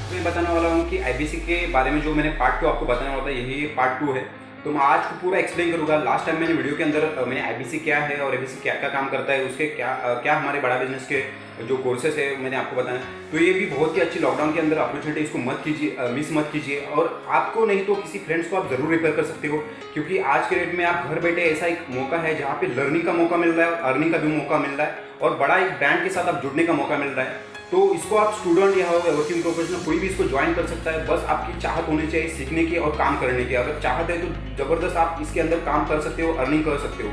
मैं बताने वाला हूँ कि आईबीसी के बारे में जो मैंने पार्ट 2 आपको बताने वाला था, यही पार्ट 2 है। तो मैं आज को पूरा एक्सप्लेन करूँगा। लास्ट टाइम मैंने वीडियो के अंदर मैंने आईबीसी क्या है और आईबीसी क्या क्या काम करता है, उसके क्या हमारे बड़ा बिजनेस के जो कोर्सेस है मैंने आपको बताया। तो ये भी बहुत ही अच्छी लॉकडाउन के अंदर अपॉर्चुनिटी, इसको मत कीजिए, मिस मत कीजिए। और आपको नहीं तो किसी फ्रेंड्स को आप ज़रूर रेफर कर सकते हो, क्योंकि आज के डेट में आप घर बैठे ऐसा एक मौका है जहाँ पे लर्निंग का मौका मिल रहा है, अर्निंग का भी मौका मिल रहा है और बड़ा एक ब्रांड के साथ आप जुड़ने का मौका मिल रहा है। तो इसको आप स्टूडेंट या वर्किंग प्रोफेशनल कोई भी इसको ज्वाइन कर सकता है। बस आपकी चाहत होनी चाहिए सीखने की और काम करने की। अगर चाहत है तो ज़बरदस्त आप इसके अंदर काम कर सकते हो, अर्निंग कर सकते हो।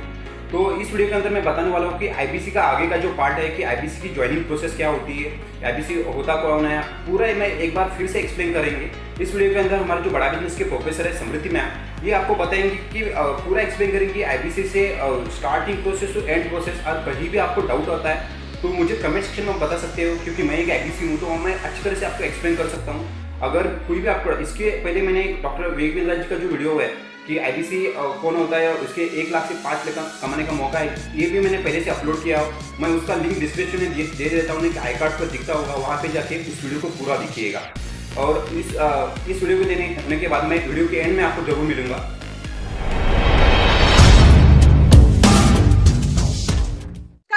तो इस वीडियो के अंदर मैं बताने वाला हूँ कि आईबीसी का आगे का जो पार्ट है कि आईबीसी की ज्वाइनिंग प्रोसेस क्या होती है, आईबीसी होता कौन है, पूरा मैं एक बार फिर से एक्सप्लेन करेंगे। इस वीडियो के अंदर हमारे जो बड़ा बिजनेस के प्रोफेसर है समृद्धि मैम, ये आपको बताएंगे कि पूरा एक्सप्लेन करेंगे आईबीसी से starting process to end process. और कहीं भी आपको डाउट आता है तो मुझे कमेंट सेक्शन में बता सकते हो, क्योंकि मैं एक आईबीसी हूँ तो मैं अच्छी तरह से आपको एक्सप्लेन कर सकता हूँ। अगर कोई भी आपको, इसके पहले मैंने डॉक्टर विवेक बिंद्रा जी का जो वीडियो है कि आईबीसी कौन होता है, उसके 1 लाख से 5 लाख कमाने का मौका है, ये भी मैंने पहले से अपलोड किया। मैं उसका लिंक डिस्क्रिप्शन में दे देता हूँ कि आई कार्ड पर दिखता होगा, वहाँ पे जाके उस वीडियो को पूरा देखिएगा। और इस वीडियो को देने के बाद मैं वीडियो के एंड में आपको जरूर मिलूंगा।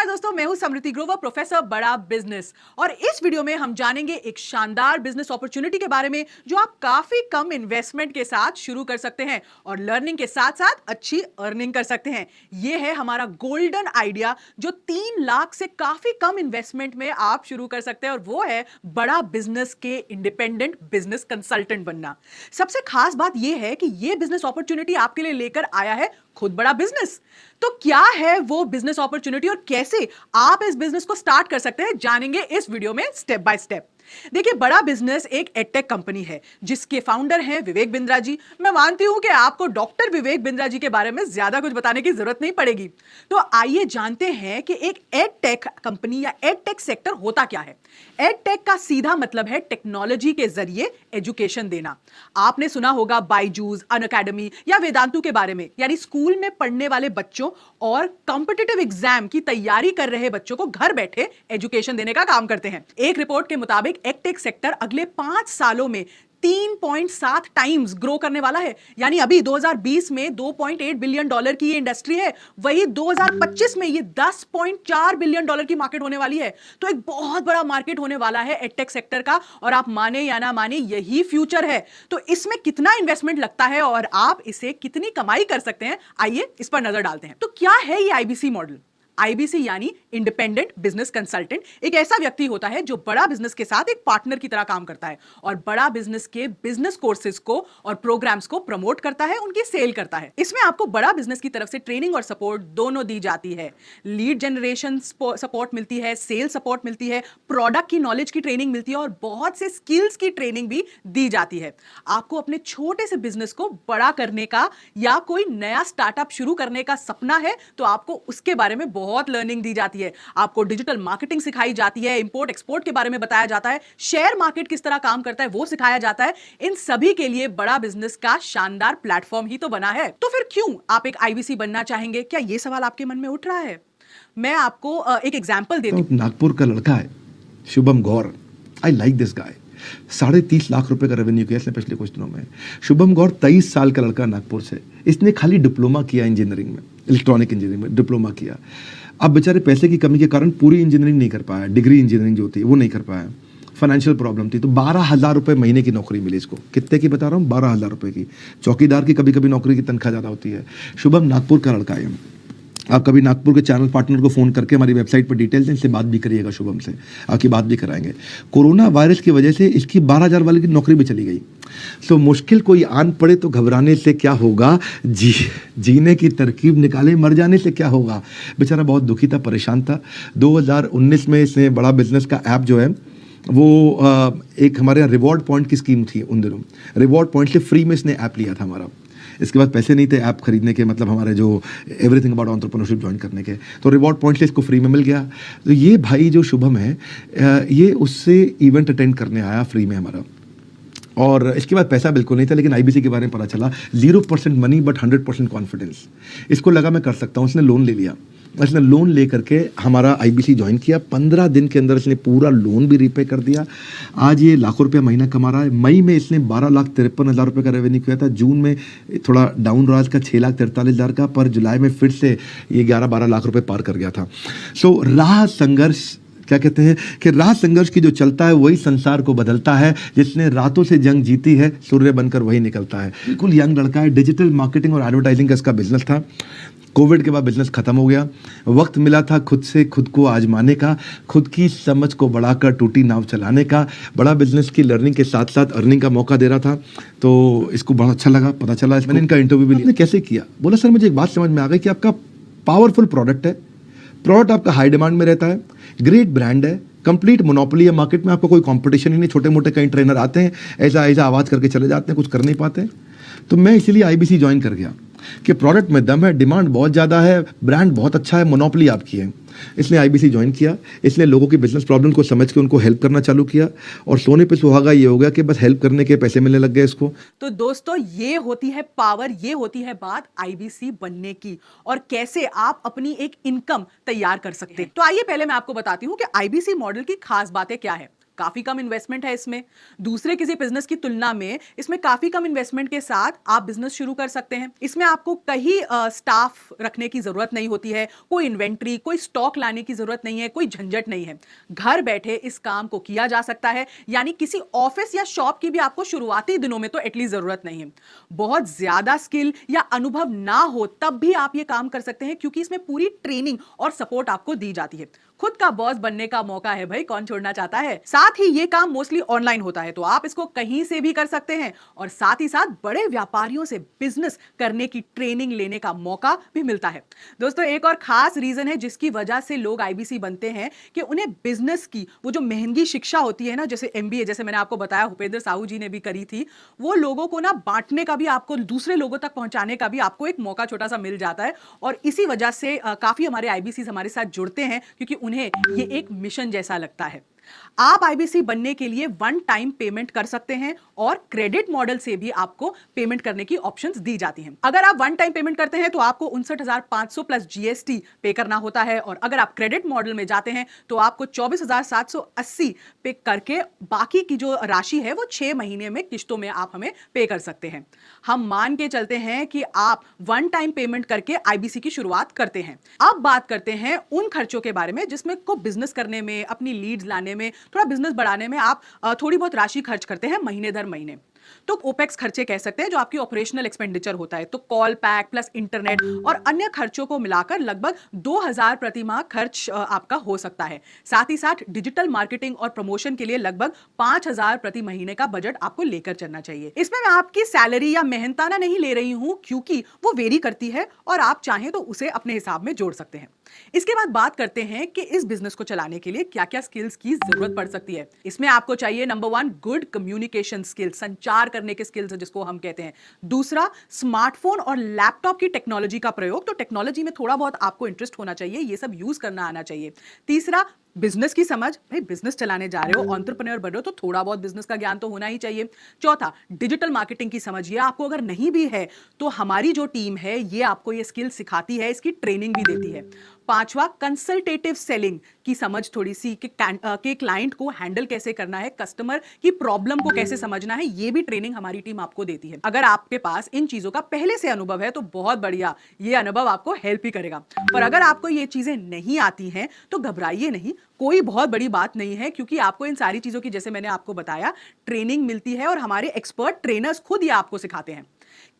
दोस्तों, मैं हूं समृद्धि ग्रोवर, प्रोफेसर बड़ा बिजनेस। और इस वीडियो में हम जानेंगे एक शानदार बिजनेस अपॉर्चुनिटी के बारे में जो आप काफी कम इन्वेस्टमेंट के साथ शुरू कर सकते हैं और लर्निंग के साथ साथ अच्छी अर्निंग कर सकते हैं। यह है हमारा गोल्डन आइडिया जो 3 लाख से काफी कम इन्वेस्टमेंट में आप शुरू कर सकते हैं, और वो है बड़ा बिजनेस के इंडिपेंडेंट बिजनेस कंसल्टेंट बनना। सबसे खास बात यह है कि यह बिजनेस अपॉर्चुनिटी आपके लिए लेकर आया है खुद बड़ा बिजनेस। तो क्या है वो बिजनेस अपॉर्चुनिटी और कैसे आप इस बिजनेस को स्टार्ट कर सकते हैं, जानेंगे इस वीडियो में स्टेप बाय स्टेप। देखिए, बड़ा बिजनेस एक एडटेक कंपनी है जिसके फाउंडर हैं विवेक बिंद्रा जी। मैं मानती हूं कि आपको डॉक्टर विवेक बिंद्रा जी के बारे में ज्यादा कुछ बताने की जरूरत नहीं पड़ेगी। तो आइए जानते हैं कि एक एडटेक कंपनी या एडटेक सेक्टर होता क्या है। एडटेक का सीधा मतलब है टेक्नोलॉजी के जरिए एजुकेशन देना। आपने सुना होगा बायजूस, अनअकैडमी या वेदांतु के बारे में, यानी स्कूल में पढ़ने वाले बच्चों और कॉम्पिटिटिव एग्जाम की तैयारी कर रहे बच्चों को घर बैठे एजुकेशन देने का काम करते हैं। एक रिपोर्ट के मुताबिक एडटेक सेक्टर अगले 5 सालों में 3.7 टाइम्स ग्रो करने वाला है। यानी अभी 2020 में $2.8 बिलियन की ये इंडस्ट्री है, वही 2025 में ये $10.4 बिलियन की मार्केट होने वाली है। तो एक बहुत बड़ा मार्केट होने वाला है एडटेक सेक्टर का, और आप माने या ना माने यही फ्यूचर है। तो इसमें कितना इन्वेस्टमेंट लगता है और आप इसे कितनी कमाई कर सकते हैं, आइए इस पर नजर डालते हैं। तो क्या है ये आईबीसी मॉडल? आईबीसी यानी इंडिपेंडेंट बिजनेस कंसल्टेंट एक ऐसा व्यक्ति होता है जो बड़ा बिजनेस के साथ एक पार्टनर की तरह काम करता है और बड़ा बिजनेस के बिजनेस कोर्सेज को और प्रोग्राम्स को प्रमोट करता है, उनकी सेल करता है। इसमें आपको बड़ा बिजनेस की तरफ से ट्रेनिंग और सपोर्ट दोनों दी जाती है। लीड जनरेशन सपोर्ट मिलती है, सेल सपोर्ट मिलती है, प्रोडक्ट की नॉलेज की ट्रेनिंग मिलती है और बहुत से स्किल्स की ट्रेनिंग भी दी जाती है। आपको अपने छोटे से बिजनेस को बड़ा करने का या कोई नया स्टार्टअप शुरू करने का सपना है तो आपको उसके बारे में बहुत लर्निंग दी जाती है। आपको डिजिटल मार्केटिंग सिखाई जाती है, इंपोर्ट एक्सपोर्ट के बारे में बताया जाता है, शेयर मार्केट किस तरह काम करता है वो सिखाया जाता है। इन सभी के लिए बड़ा बिजनेस का शानदार प्लेटफॉर्म ही तो बना है। तो फिर क्यों आप एक आईबीसी बनना चाहेंगे? क्या यह सवाल आपके मन में उठ रहा है? मैं आपको एक एग्जांपल देती हूं। नागपुर का लड़का है Shubham Gaur. I like this guy. 30.5 lakh रुपए का रेवेन्यू किया इसने पिछले कुछ दिनों में। शुभम गौर 23 साल का लड़का नागपुर से। इसने खाली डिप्लोमा किया इंजीनियरिंग में, इलेक्ट्रॉनिक इंजीनियरिंग में डिप्लोमा किया। अब बेचारे पैसे की कमी के कारण पूरी इंजीनियरिंग नहीं कर पाया, डिग्री इंजीनियरिंग जो होती है वो नहीं कर पाया। फाइनेंशियल प्रॉब्लम थी तो 12,000 रुपये महीने की नौकरी मिली इसको। कितने की बता रहा हूँ? 12,000 रुपये की। चौकीदार की कभी कभी नौकरी की तनख्वाह ज़्यादा होती है। शुभम नागपुर का लड़का है। आप कभी नागपुर के चैनल पार्टनर को फ़ोन करके हमारी वेबसाइट पर डिटेल्स इनसे बात भी करिएगा, शुभम से आपकी बात भी कराएंगे। कोरोना वायरस की वजह से इसकी 12,000 वाली की नौकरी भी चली गई। सो मुश्किल कोई आन पड़े तो घबराने से क्या होगा, जीने की तरकीब निकाले मर जाने से क्या होगा। बेचारा बहुत दुखी था, परेशान था। 2019 में इसने बड़ा बिजनेस का ऐप जो है वो एक हमारे यहाँ रिवॉर्ड पॉइंट की स्कीम थी उन दिनों। रिवॉर्ड पॉइंट से फ्री में इसने ऐप लिया था हमारा। इसके बाद पैसे नहीं थे ऐप खरीदने के, मतलब हमारे जो एवरीथिंग अबाउट एंटरप्रेन्योरशिप ज्वाइन करने के। तो रिवॉर्ड पॉइंट से इसको फ्री में मिल गया। तो ये भाई जो शुभम है, ये उससे इवेंट अटेंड करने आया फ्री में हमारा, और इसके बाद पैसा बिल्कुल नहीं था, लेकिन आईबीसी के बारे में पता चला। 0% मनी बट 100% कॉन्फिडेंस। इसको लगा मैं कर सकता हूँ, उसने लोन ले लिया। इसने लोन लेकर के हमारा आईबीसी ज्वाइन किया। 15 दिन के अंदर इसने पूरा लोन भी रीपे कर दिया। आज ये लाखों रुपया महीना कमा रहा है। मई में इसने 12,53,000 रुपये का रेवेन्यू किया था। जून में थोड़ा डाउन रहा इसका 6,43,000 का, पर जुलाई में फिर से ये 11-12 लाख रुपये पार कर गया था। सो राह संघर्ष, क्या कहते हैं कि राह संघर्ष की जो चलता है वही संसार को बदलता है। जिसने रातों से जंग जीती है सूर्य बनकर वही निकलता है। बिल्कुल यंग लड़का है। डिजिटल मार्केटिंग और एडवर्टाइजिंग का इसका बिजनेस था। कोविड के बाद बिजनेस खत्म हो गया। वक्त मिला था खुद से खुद को आजमाने का, खुद की समझ को बढ़ाकर टूटी नाव चलाने का। बड़ा बिजनेस की लर्निंग के साथ साथ अर्निंग का मौका दे रहा था, तो इसको बड़ा अच्छा लगा। पता चला, मैंने इनका इंटरव्यू भी लिया। कैसे किया? बोला सर मुझे एक बात समझ में आ गई कि आपका पावरफुल प्रोडक्ट है, प्रोडक्ट आपका हाई डिमांड में रहता है, ग्रेट ब्रांड है, कंप्लीट मोनोपोली है मार्केट में, आपका कोई कंपटीशन ही नहीं। छोटे मोटे कई ट्रेनर आते हैं, ऐसा आवाज़ करके चले जाते हैं, कुछ कर नहीं पाते। तो मैं इसीलिए आईबीसी ज्वाइन कर गया कि प्रोडक्ट में दम है, डिमांड बहुत ज़्यादा है, ब्रांड बहुत अच्छा है, मोनोपोली आपकी है। इसने आईबीसी ज्वाइन किया। इसने लोगों की बिजनेस प्रॉब्लम को समझ के उनको हेल्प करना चालू किया, और सोने पे सुहागा ये हो गया कि बस हेल्प करने के पैसे मिलने लग गए इसको। तो दोस्तों ये होती है पावर, ये होती है बात आईबीसी बनने की, और कैसे आप अपनी एक इनकम तैयार कर सकते हैं। तो आइए पहले मैं आपको बताती हूं कि आईबीसी मॉडल की खास बातें क्या है। काफी कम इन्वेस्टमेंट है इसमें, दूसरे किसी बिजनेस की तुलना में इसमें काफी कम इन्वेस्टमेंट के साथ आप बिजनेस शुरू कर सकते हैं। इसमें आपको कहीं स्टाफ रखने की जरूरत नहीं होती है, कोई इन्वेंट्री, कोई स्टॉक लाने की जरूरत नहीं है, कोई झंझट नहीं है। घर बैठे इस काम को किया जा सकता है, यानी किसी ऑफिस या शॉप की भी आपको शुरुआती दिनों में तो एटलीस्ट जरूरत नहीं है। बहुत ज्यादा स्किल या अनुभव ना हो तब भी आप ये काम कर सकते हैं, क्योंकि इसमें पूरी ट्रेनिंग और सपोर्ट आपको दी जाती है। खुद का बॉस बनने का मौका है भाई, कौन छोड़ना चाहता है। साथ ही ये काम मोस्टली ऑनलाइन होता है, तो आप इसको कहीं से भी कर सकते हैं, और साथ ही साथ बड़े व्यापारियों से बिजनेस करने की ट्रेनिंग लेने का मौका भी मिलता है। दोस्तों एक और खास रीजन है जिसकी वजह से लोग आईबीसी बनते हैं कि उन्हें बिजनेस की वो जो महंगी शिक्षा होती है ना, जैसे एमबीए, जैसे मैंने आपको बताया भूपेंद्र साहू जी ने भी करी थी, वो लोगों को ना बांटने का भी, आपको दूसरे लोगों तक पहुंचाने का भी आपको एक मौका छोटा सा मिल जाता है। और इसी वजह से काफी हमारे आईबीसी हमारे साथ जुड़ते हैं, क्योंकि उन्हें ये एक मिशन जैसा लगता है। आप आईबीसी बनने के लिए वन टाइम पेमेंट कर सकते हैं, और क्रेडिट मॉडल से भी आपको पेमेंट करने की ऑप्शंस दी जाती हैं। अगर आप वन टाइम पेमेंट करते हैं तो आपको 59,500 प्लस जीएसटी पे करना होता है, और अगर आप क्रेडिट मॉडल में जाते हैं तो आपको 24,780 पे करके बाकी की जो राशि है वो 6 महीने में किश्तों में आप हमें पे कर सकते हैं। हम मान के चलते हैं कि आप वन टाइम पेमेंट करके आईबीसी की शुरुआत करते हैं। अब बात करते हैं उन खर्चों के बारे में जिसमें को बिजनेस करने में, अपनी लीड्स लाने में, थोड़ा बिजनेस बढ़ाने में आप थोड़ी बहुत राशि खर्च करते हैं महीने दर महीने। तो ओपेक्स खर्चे कह सकते हैं, जो आपकी ऑपरेशनल एक्सपेंडिचर होता है। तो कॉल पैक प्लस इंटरनेट और अन्य खर्चों को मिलाकर लगभग 2,000 प्रति माह खर्च आपका हो सकता है। साथ ही साथ डिजिटल मार्केटिंग और प्रमोशन के लिए लगभग 5,000 प्रति महीने का बजट आपको लेकर चलना चाहिए। इसमें मैं आपकी सैलरी या मेहनताना नहीं ले रही हूं, क्योंकि वो वेरी करती है और आप चाहें तो उसे अपने हिसाब में जोड़ सकते हैं। इसके बाद बात करते हैं कि इस बिजनेस को चलाने के लिए क्या क्या स्किल्स की जरूरत पड़ सकती है। इसमें आपको चाहिए नंबर 1 गुड कम्युनिकेशन स्किल्स, संचार करने के स्किल्स जिसको हम कहते हैं। दूसरा स्मार्टफोन और लैपटॉप की टेक्नोलॉजी का प्रयोग, तो टेक्नोलॉजी में थोड़ा बहुत आपको इंटरेस्ट होना चाहिए, ये सब यूज करना आना चाहिए। तीसरा बिजनेस की समझ, भाई बिजनेस चलाने जा रहे हो, एंटरप्रेन्योर बन रहे हो, तो थोड़ा बहुत बिजनेस का ज्ञान तो होना ही चाहिए। चौथा डिजिटल मार्केटिंग की समझ, ये आपको अगर नहीं भी है तो हमारी जो टीम है ये आपको ये स्किल सिखाती है, इसकी ट्रेनिंग भी देती है। पांचवा कंसल्टेटिव सेलिंग की समझ थोड़ी सी कि क्लाइंट को हैंडल कैसे करना है, कस्टमर की प्रॉब्लम को कैसे समझना है, ये भी ट्रेनिंग हमारी टीम आपको देती है। अगर आपके पास इन चीजों का पहले से अनुभव है तो बहुत बढ़िया, ये अनुभव आपको हेल्प ही करेगा। पर अगर आपको ये चीजें नहीं आती हैं तो घबराइए नहीं, कोई बहुत बड़ी बात नहीं है, क्योंकि आपको इन सारी चीजों की, जैसे मैंने आपको बताया, ट्रेनिंग मिलती है और हमारे एक्सपर्ट ट्रेनर्स खुद ये आपको सिखाते हैं।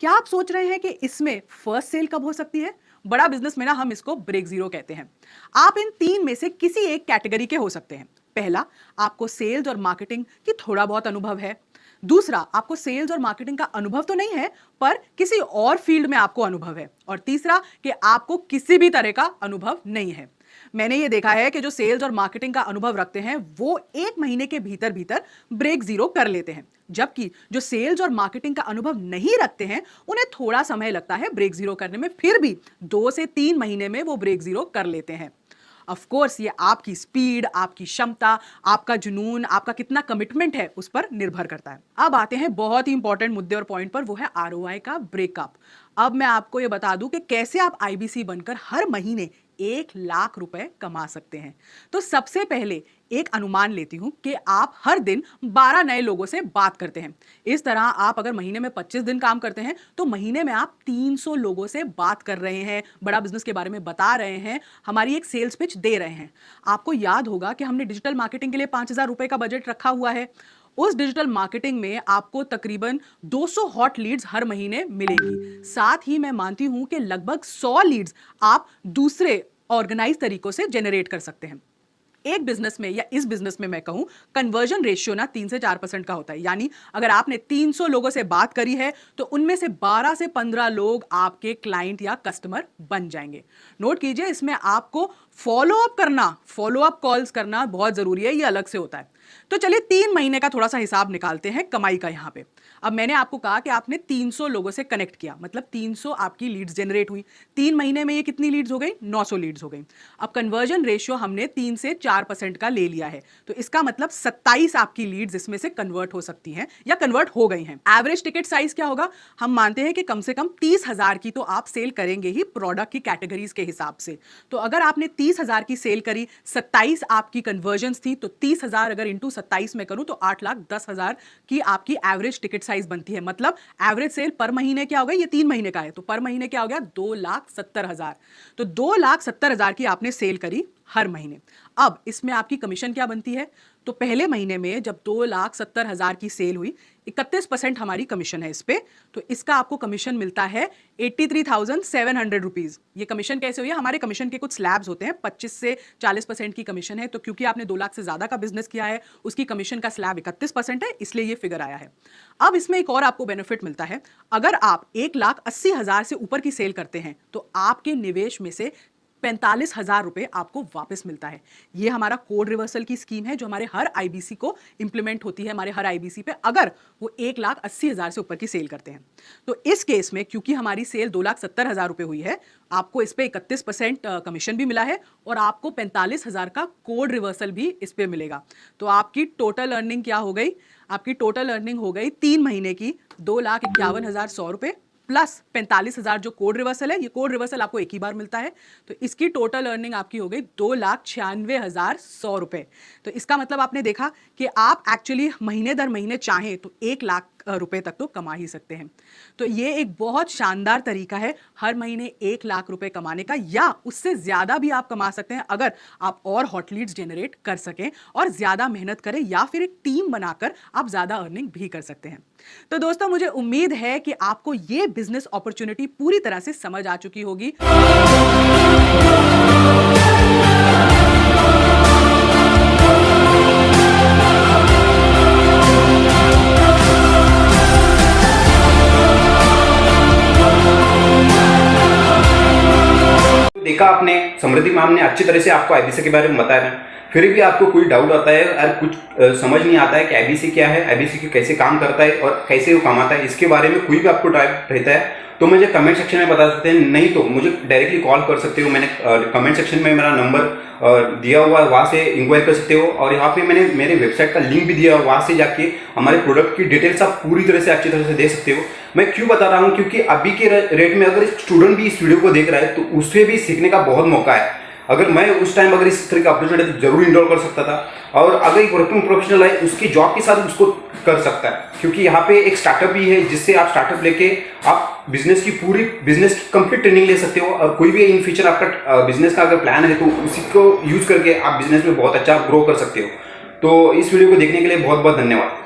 क्या आप सोच रहे हैं कि इसमें फर्स्ट सेल कब हो सकती है? बड़ा बिजनेस में ना हम इसको ब्रेक जीरो कहते हैं। आप इन 3 में से किसी एक कैटेगरी के हो सकते हैं। पहला, आपको सेल्स और मार्केटिंग की थोड़ा बहुत अनुभव है। दूसरा, आपको सेल्स और मार्केटिंग का अनुभव तो नहीं है पर किसी और फील्ड में आपको अनुभव है। और तीसरा कि आपको किसी भी तरह का अनुभव नहीं है। मैंने ये देखा है कि जो सेल्स और मार्केटिंग का अनुभव रखते हैं वो 1 महीने के भीतर भीतर ब्रेक जीरो कर लेते हैं, जबकि जो सेल्स और मार्केटिंग का अनुभव नहीं रखते हैं उन्हें थोड़ा समय लगता है ब्रेक जीरो करने में, फिर भी 2 से 3 महीने में वो ब्रेक जीरो कर लेते हैं। ऑफ कोर्स ये आपकी स्पीड, आपकी क्षमता, आपका जुनून, आपका कितना कमिटमेंट है उस पर निर्भर करता है। अब आते हैं बहुत ही इंपॉर्टेंट मुद्दे और पॉइंट पर, वो है आरओआई का ब्रेकअप। अब मैं आपको ये बता दूं कि कैसे आप आईबीसी बनकर हर महीने 1 लाख रुपए कमा सकते हैं। तो सबसे पहले एक अनुमान लेती हूं कि आप हर दिन 12 नए लोगों से बात करते हैं। इस तरह आप अगर महीने में 25 दिन काम करते हैं तो महीने में आप 300 लोगों से बात कर रहे हैं, बड़ा बिजनेस के बारे में बता रहे हैं, हमारी एक सेल्स पिच दे रहे हैं। आपको याद होगा कि हमने डिजिटल मार्केटिंग के लिए 5,000 रुपए का बजट रखा हुआ है। उस डिजिटल मार्केटिंग में आपको तकरीबन 200 हॉट लीड्स हर महीने मिलेंगी। साथ ही मैं मानती हूं कि लगभग 100 लीड्स आप दूसरे ऑर्गेनाइज तरीकों से जनरेट कर सकते हैं। एक बिजनेस में या इस बिजनेस में मैं कहूं कन्वर्जन रेशियो ना 3 से 4% का होता है। यानी अगर आपने 300 लोगों से बात करी है तो उनमें से 12 से 15 लोग आपके क्लाइंट या कस्टमर बन जाएंगे। नोट कीजिए, इसमें आपको फॉलो अप कॉल्स करना बहुत जरूरी है, ये अलग से होता है। तो चलिए 3 महीने का थोड़ा सा हिसाब निकालते हैं कमाई का यहां पे। अब मैंने आपको कहा कि आपने 300 लोगों से कनेक्ट किया, मतलब 300 आपकी लीड्स जनरेट हुई। 3 महीने में ये कितनी लीड्स हो गई? 900 लीड्स हो गई। अब कन्वर्जन रेशियो हमने 3 से 4% का ले लिया है, तो इसका मतलब 27 आपकी लीड्स इसमें से कन्वर्ट हो सकती हैं या कन्वर्ट हो गई हैं। एवरेज टिकट साइज क्या होगा? हम मानते हैं कि कम से कम 30,000 की तो आप सेल करेंगे ही प्रोडक्ट की कैटेगरीज के हिसाब से। तो अगर आपने 30,000 की सेल करी, 27 आपकी कन्वर्जन्स थी, तो 30,000 अगर इंटू 27 में करूं तो 8,10,000 की आपकी एवरेज टिकट साइज बनती है। मतलब एवरेज सेल पर महीने क्या हो गई? ये 3 महीने का है, तो पर महीने क्या हो गया? 2,70,000। तो 2,70,000 की आपने सेल करी हर महीने। अब इसमें आपकी कमीशन क्या बनती है? तो पहले महीने में जब 2,70,000 की सेल हुई, 31% हमारी कमीशन है इस पे, तो इसका आपको कमीशन मिलता है 83,700 रुपीज। ये कमीशन कैसे हुई है? हमारे कमीशन के कुछ स्लैब्स होते हैं, 25 से 40% की कमीशन है। तो क्योंकि आपने 2 लाख से ज्यादा का बिजनेस किया है, उसकी कमीशन का स्लैब 31% है, इसलिए ये फिगर आया है। अब इसमें एक और आपको बेनिफिट मिलता है। अगर आप 1,80,000 से ऊपर की सेल करते हैं तो आपके निवेश में से 45,000 रुपए आपको वापस मिलता है। ये हमारा कोड रिवर्सल की स्कीम है जो हमारे हर आईबीसी को इंप्लीमेंट होती है, हमारे हर आईबीसी पे, अगर वो 1,80,000 से ऊपर की सेल करते हैं। तो इस केस में क्योंकि हमारी सेल 2,70,000 रुपए हुई है, आपको इस पे 31% कमीशन भी मिला है और आपको 45,000 का कोड रिवर्सल भी इस पे मिलेगा। तो आपकी टोटल अर्निंग क्या हो गई? आपकी टोटल अर्निंग हो गई 3 महीने की 2,51,100 रुपए प्लस 45,000 जो कोड रिवर्सल है। ये कोड रिवर्सल आपको एक ही बार मिलता है, तो इसकी टोटल अर्निंग आपकी हो गई 2,96,100 रुपए। तो इसका मतलब आपने देखा कि आप एक्चुअली महीने दर महीने चाहें तो 1 लाख रुपए तक तो कमा ही सकते हैं। तो ये एक बहुत शानदार तरीका है हर महीने 1 लाख रुपए कमाने का, या उससे ज्यादा भी आप कमा सकते हैं अगर आप और हॉट लीड्स जनरेट कर सकें और ज्यादा मेहनत करें, या फिर एक टीम बनाकर आप ज्यादा अर्निंग भी कर सकते हैं। तो दोस्तों, मुझे उम्मीद है कि आपको ये बिजनेस अपॉर्चुनिटी पूरी तरह से समझ आ चुकी होगी। देखा आपने, समृद्धि मैम ने अच्छी तरह से आपको आईबीसी के बारे में बताया ना। फिर भी आपको कोई डाउट आता है और कुछ समझ नहीं आता है कि आईबीसी क्या है, आईबीसी कैसे काम करता है और कैसे वो कमाता है, इसके बारे में कोई भी आपको डाउट रहता है तो मुझे कमेंट सेक्शन में बता सकते हैं, नहीं तो मुझे डायरेक्टली कॉल कर सकते हो। मैंने कमेंट सेक्शन में मेरा नंबर दिया हुआ है, वहाँ से इंक्वायर कर सकते हो। और यहाँ पे मैंने मेरे वेबसाइट का लिंक भी दिया हुआ है, वहाँ से जाके हमारे प्रोडक्ट की डिटेल्स आप पूरी तरह से अच्छी तरह से देख सकते हो। मैं क्यों बता रहा हूँ? क्योंकि अभी के रेट में अगर स्टूडेंट भी इस वीडियो को देख रहा है तो उससे भी सीखने का बहुत मौका है। अगर मैं उस टाइम अगर इस तरह का अपॉर्चुनिटी तो जरूर इनरोल कर सकता था, और अगर एक वर्किंग प्रोफेशनल है उसकी जॉब के साथ उसको कर सकता है, क्योंकि यहाँ पे एक स्टार्टअप भी है जिससे आप स्टार्टअप लेके आप बिजनेस की कंप्लीट ट्रेनिंग ले सकते हो। और कोई भी इन फ्यूचर आपका बिजनेस का अगर प्लान है तो उसी को यूज करके आप बिजनेस में बहुत अच्छा ग्रो कर सकते हो। तो इस वीडियो को देखने के लिए बहुत बहुत धन्यवाद।